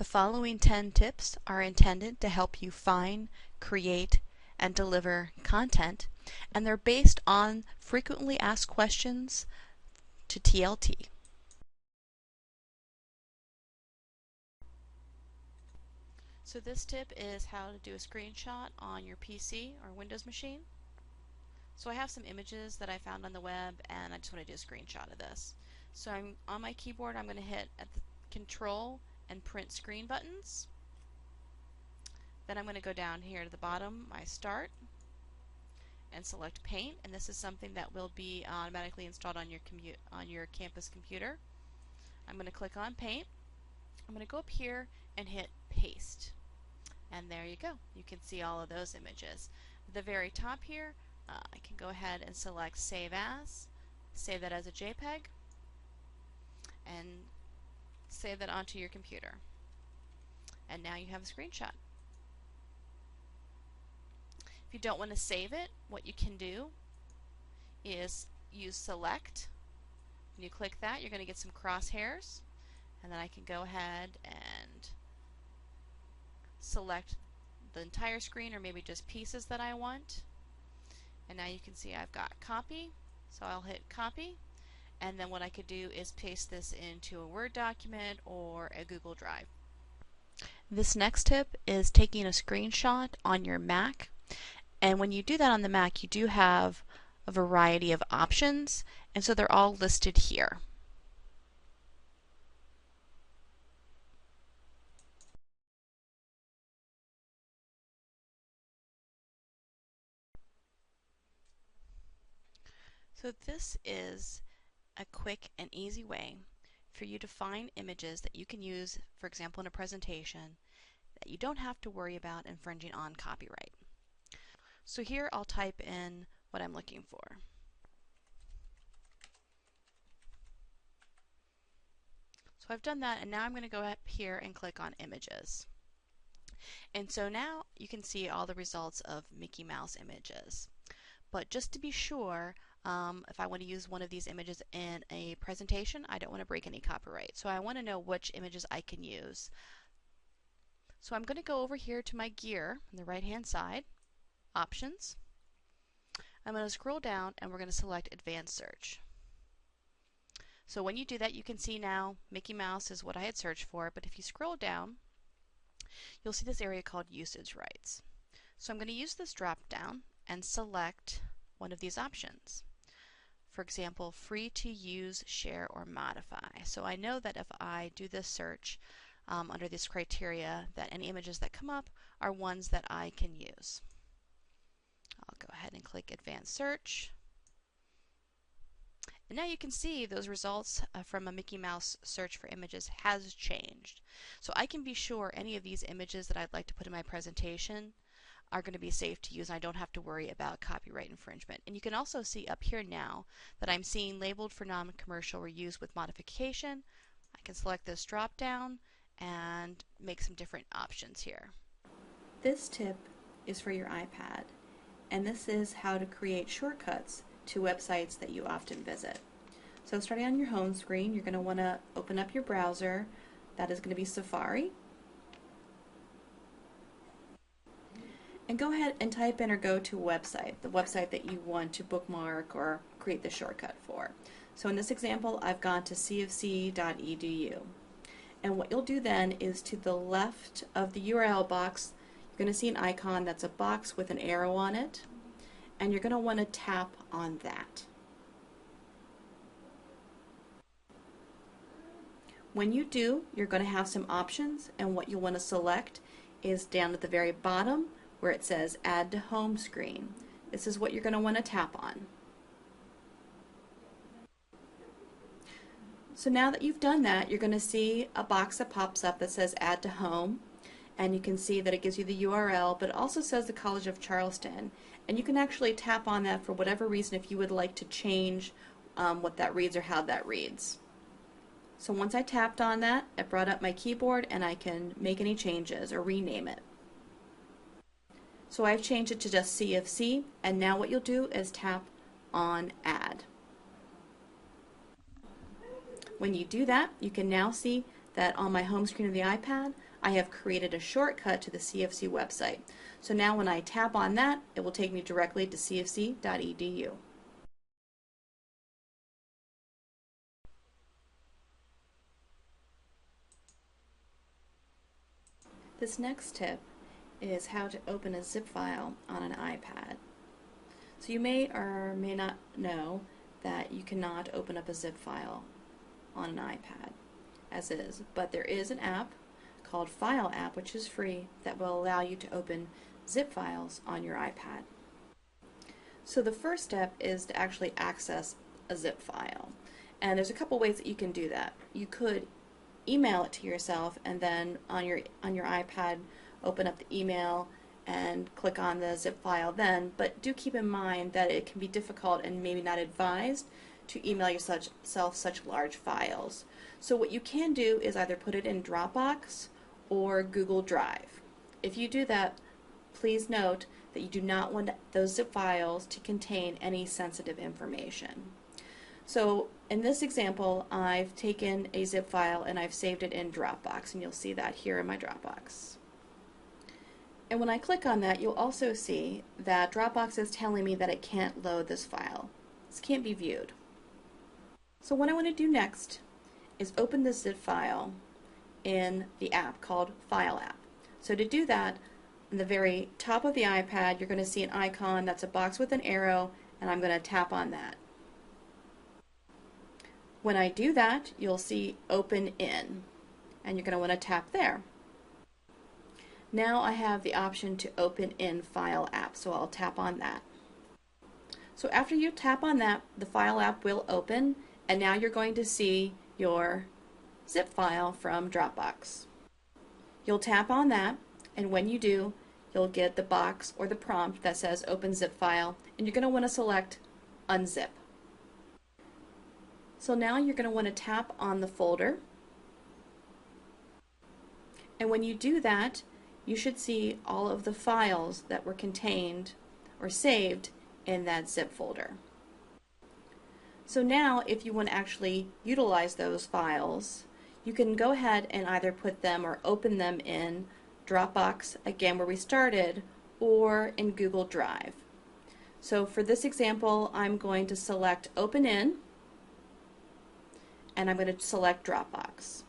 following 10 tips are intended to help you find, create, and deliver content, and they're based on frequently asked questions to TLT. So this tip is how to do a screenshot on your PC or Windows machine. So I have some images that I found on the web, and I just want to do a screenshot of this. So I'm on my keyboard, I'm going to hit at the Control and Print Screen buttons. Then I'm going to go down here to the bottom, my Start, and select Paint. And this is something that will be automatically installed on your campus computer. I'm going to click on Paint. I'm going to go up here and hit Paste. And there you go. You can see all of those images. At the very top here, I can go ahead and select Save As, save that as a JPEG, and save that onto your computer. And now you have a screenshot. If you don't want to save it, what you can do is use Select. When you click that, you're going to get some crosshairs, and then I can go ahead and select the entire screen or maybe just pieces that I want. And now you can see I've got copy, so I'll hit copy, and then what I could do is paste this into a Word document or a Google Drive. This next tip is taking a screenshot on your Mac, and when you do that on the Mac, you do have a variety of options, and so they're all listed here. So this is a quick and easy way for you to find images that you can use, for example, in a presentation, that you don't have to worry about infringing on copyright. So here I'll type in what I'm looking for. So I've done that, and now I'm going to go up here and click on Images. And so now you can see all the results of Mickey Mouse images. But just to be sure, if I want to use one of these images in a presentation, I don't want to break any copyright. So I want to know which images I can use. So I'm going to go over here to my gear on the right-hand side, Options. I'm going to scroll down, and we're going to select Advanced Search. So when you do that, you can see now Mickey Mouse is what I had searched for, but if you scroll down, you'll see this area called Usage Rights. So I'm going to use this drop-down and select one of these options. For example, free to use, share, or modify. So I know that if I do this search under this criteria, that any images that come up are ones that I can use. I'll go ahead and click Advanced Search. And now you can see those results from a Mickey Mouse search for images has changed. So I can be sure any of these images that I'd like to put in my presentation are going to be safe to use, and I don't have to worry about copyright infringement. And you can also see up here now that I'm seeing labeled for non-commercial reuse with modification. I can select this drop down and make some different options here. This tip is for your iPad, and this is how to create shortcuts to websites that you often visit. So starting on your home screen, you're going to want to open up your browser. That is going to be Safari. And go ahead and type in or go to a website, the website that you want to bookmark or create the shortcut for. So in this example, I've gone to cofc.edu. And what you'll do then is to the left of the URL box, you're going to see an icon that's a box with an arrow on it, and you're going to want to tap on that. When you do, you're going to have some options, and what you'll want to select is down at the very bottom where it says Add to Home Screen. This is what you're going to want to tap on. So now that you've done that, you're going to see a box that pops up that says Add to Home, and you can see that it gives you the URL, but it also says the College of Charleston, and you can actually tap on that for whatever reason if you would like to change what that reads or how that reads. So once I tapped on that, it brought up my keyboard, and I can make any changes or rename it. So I've changed it to just CFC, and now what you'll do is tap on Add. When you do that, you can now see that on my home screen of the iPad, I have created a shortcut to the CFC website. So now when I tap on that, it will take me directly to cfc.edu. This next tip is how to open a zip file on an iPad. So you may or may not know that you cannot open up a zip file on an iPad as is, but there is an app called File App, which is free, that will allow you to open zip files on your iPad. So the first step is to actually access a zip file, and there's a couple ways that you can do that. You could email it to yourself, and then on your iPad open up the email and click on the zip file then, but do keep in mind that it can be difficult and maybe not advised to email yourself such large files. So what you can do is either put it in Dropbox or Google Drive. If you do that, please note that you do not want those zip files to contain any sensitive information. So in this example, I've taken a zip file and I've saved it in Dropbox, and you'll see that here in my Dropbox. And when I click on that, you'll also see that Dropbox is telling me that it can't load this file. This can't be viewed. So what I want to do next is open this zip file in the app called File App. So to do that, in the very top of the iPad, you're going to see an icon that's a box with an arrow, and I'm going to tap on that. When I do that, you'll see Open In, and you're going to want to tap there. Now I have the option to open in File App, so I'll tap on that. So after you tap on that, the File App will open, and now you're going to see your zip file from Dropbox. You'll tap on that, and when you do, you'll get the box or the prompt that says Open Zip File, and you're going to want to select Unzip. So now you're going to want to tap on the folder, and when you do that, you should see all of the files that were contained or saved in that zip folder. So now if you want to actually utilize those files, you can go ahead and either put them or open them in Dropbox, again where we started, or in Google Drive. So for this example, I'm going to select Open In, and I'm going to select Dropbox.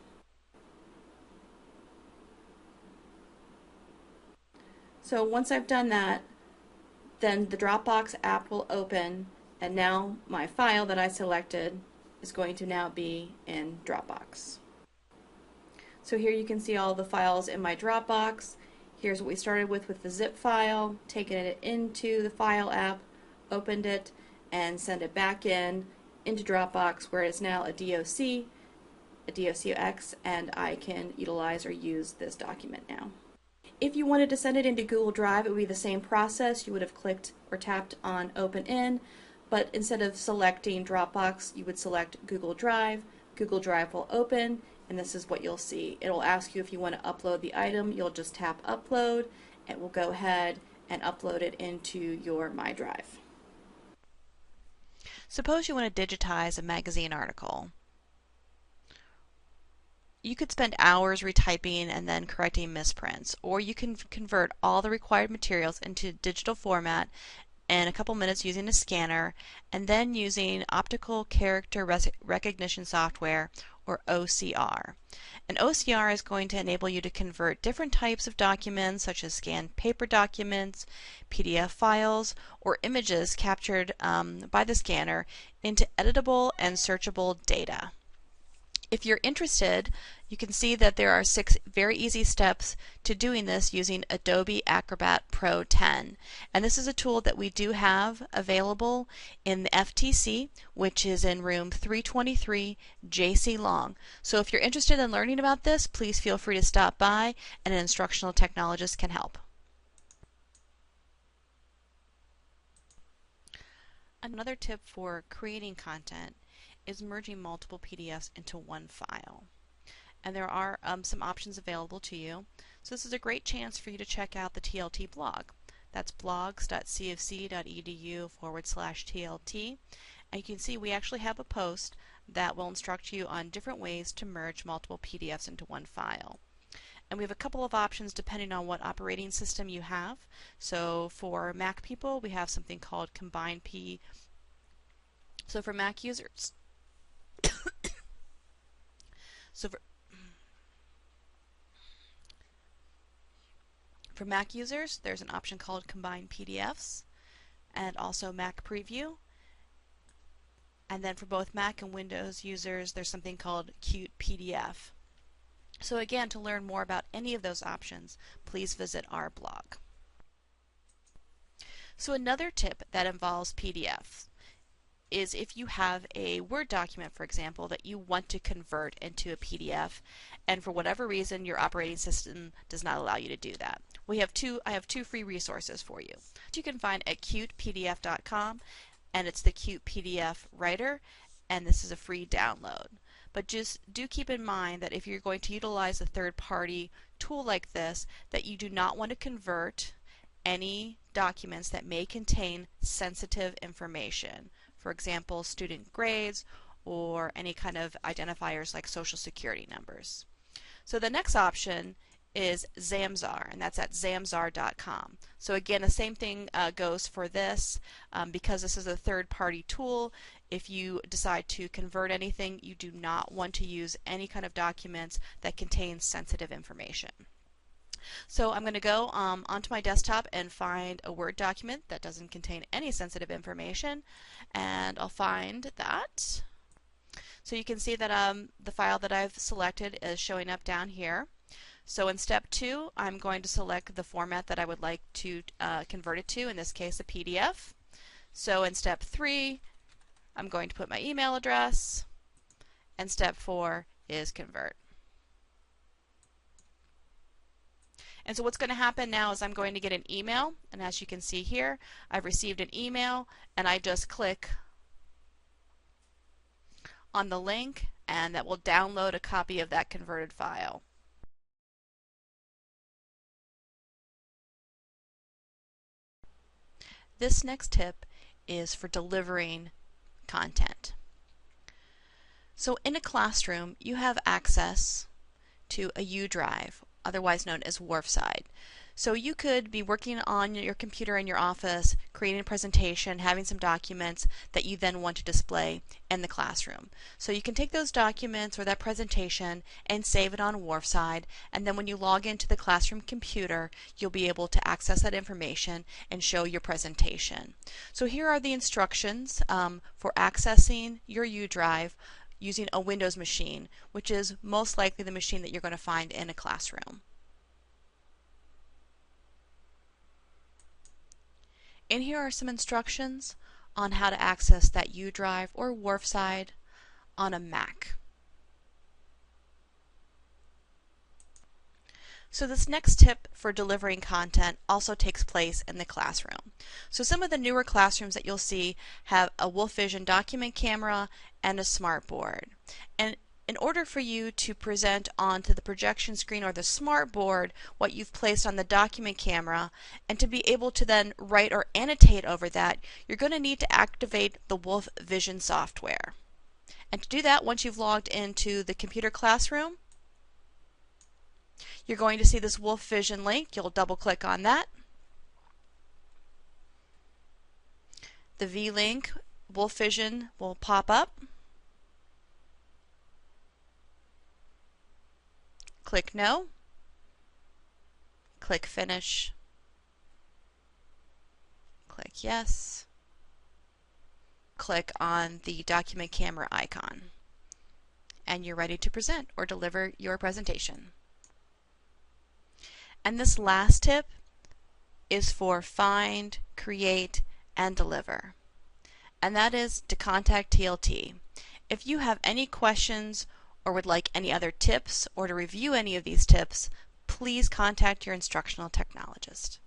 So once I've done that, then the Dropbox app will open, and now my file that I selected is going to now be in Dropbox. So here you can see all the files in my Dropbox. Here's what we started with the zip file, taken it into the File app, opened it, and sent it back into Dropbox, where it's now a docx, and I can utilize or use this document now. If you wanted to send it into Google Drive, it would be the same process. You would have clicked or tapped on Open In, but instead of selecting Dropbox, you would select Google Drive. Google Drive will open, and this is what you'll see. It'll ask you if you want to upload the item. You'll just tap Upload, and it will go ahead and upload it into your My Drive. Suppose you want to digitize a magazine article. You could spend hours retyping and then correcting misprints, or you can convert all the required materials into digital format in a couple minutes using a scanner, and then using optical character recognition software, or OCR. And OCR is going to enable you to convert different types of documents, such as scanned paper documents, PDF files, or images captured by the scanner, into editable and searchable data. If you're interested, you can see that there are 6 very easy steps to doing this using Adobe Acrobat Pro 10. And this is a tool that we do have available in the FTC, which is in room 323, JC Long. So if you're interested in learning about this, please feel free to stop by, and an instructional technologist can help. Another tip for creating content is merging multiple PDFs into one file. And there are some options available to you. So this is a great chance for you to check out the TLT blog. That's blogs.cfc.edu/TLT. And you can see we actually have a post that will instruct you on different ways to merge multiple PDFs into one file. And we have a couple of options depending on what operating system you have. So for Mac people, we have something called Combine P. So for Mac users, so for Mac users, there's an option called Combine PDFs and also Mac Preview. And then for both Mac and Windows users, there's something called Qt PDF. So again, to learn more about any of those options, please visit our blog. So another tip that involves PDFs is if you have a Word document, for example, that you want to convert into a PDF, and for whatever reason your operating system does not allow you to do that. I have two free resources for you. You can find at qtpdf.com, and it's the Qt PDF Writer, and this is a free download. But just do keep in mind that if you're going to utilize a third-party tool like this, that you do not want to convert any documents that may contain sensitive information. For example, student grades or any kind of identifiers like social security numbers. So the next option is Zamzar, and that's at zamzar.com. So again, the same thing goes for this. Because this is a third-party tool, if you decide to convert anything, you do not want to use any kind of documents that contain sensitive information. So I'm going to go onto my desktop and find a Word document that doesn't contain any sensitive information, and I'll find that. So you can see that the file that I've selected is showing up down here. So in step 2, I'm going to select the format that I would like to convert it to, in this case a PDF. So in step 3, I'm going to put my email address, and step 4 is convert. And so what's going to happen now is I'm going to get an email, and as you can see here, I've received an email, and I just click on the link, and that will download a copy of that converted file. This next tip is for delivering content. So in a classroom, you have access to a U drive, otherwise known as Wharfside. So you could be working on your computer in your office, creating a presentation, having some documents that you then want to display in the classroom. So you can take those documents or that presentation and save it on Wharfside, and then when you log into the classroom computer, you'll be able to access that information and show your presentation. So here are the instructions for accessing your U drive using a Windows machine, which is most likely the machine that you're going to find in a classroom. And here are some instructions on how to access that U drive or Wharfside on a Mac. So this next tip for delivering content also takes place in the classroom. So some of the newer classrooms that you'll see have a Wolf Vision document camera and a smartboard. And in order for you to present onto the projection screen or the smartboard what you've placed on the document camera, and to be able to then write or annotate over that, you're going to need to activate the Wolf Vision software. And to do that, once you've logged into the computer classroom, you're going to see this Wolf Vision link. You'll double click on that. The V-link, Wolf Vision, will pop up. Click No. Click Finish. Click Yes. Click on the document camera icon. And you're ready to present or deliver your presentation. And this last tip is for find, create, and deliver. And that is to contact TLT. If you have any questions or would like any other tips or to review any of these tips, please contact your instructional technologist.